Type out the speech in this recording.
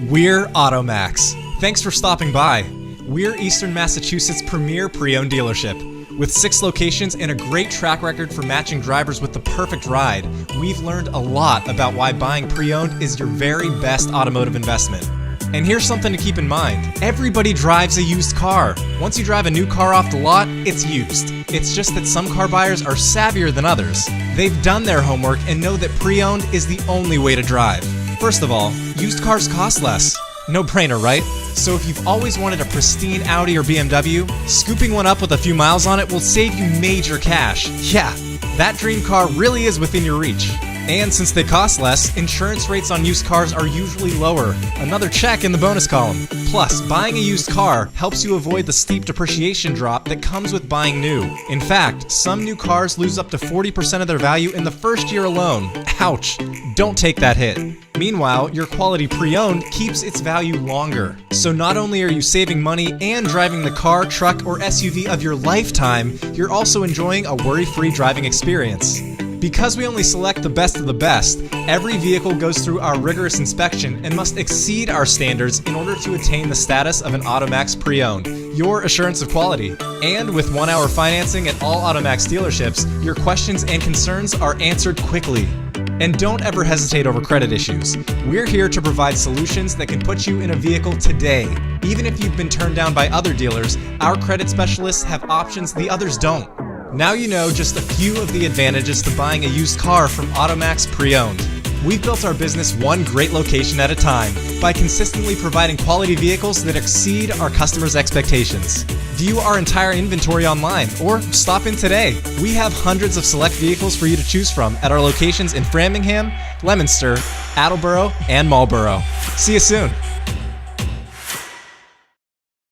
We're Automax. Thanks for stopping by. We're Eastern Massachusetts' premier pre-owned dealership. With 6 locations and a great track record for matching drivers with the perfect ride, we've learned a lot about why buying pre-owned is your very best automotive investment. And here's something to keep in mind. Everybody drives a used car. Once you drive a new car off the lot, it's used. It's just that some car buyers are savvier than others. They've done their homework and know that pre-owned is the only way to drive. First of all, used cars cost less. No brainer, right? So if you've always wanted a pristine Audi or BMW, scooping one up with a few miles on it will save you major cash. Yeah, that dream car really is within your reach. And since they cost less, insurance rates on used cars are usually lower. Another check in the bonus column. Plus, buying a used car helps you avoid the steep depreciation drop that comes with buying new. In fact, some new cars lose up to 40% of their value in the first year alone. Ouch! Don't take that hit. Meanwhile, your quality pre-owned keeps its value longer. So not only are you saving money and driving the car, truck, or SUV of your lifetime, you're also enjoying a worry-free driving experience. Because we only select the best of the best, every vehicle goes through our rigorous inspection and must exceed our standards in order to attain the status of an Automax Preowned, your assurance of quality. And with 1-hour financing at all Automax dealerships, your questions and concerns are answered quickly. And don't ever hesitate over credit issues. We're here to provide solutions that can put you in a vehicle today. Even if you've been turned down by other dealers, our credit specialists have options the others don't. Now you know just a few of the advantages to buying a used car from Automax Preowned. We've built our business one great location at a time by consistently providing quality vehicles that exceed our customers' expectations. View our entire inventory online or stop in today. We have hundreds of select vehicles for you to choose from at our locations in Framingham, Leominster, Attleboro, and Marlborough. See you soon.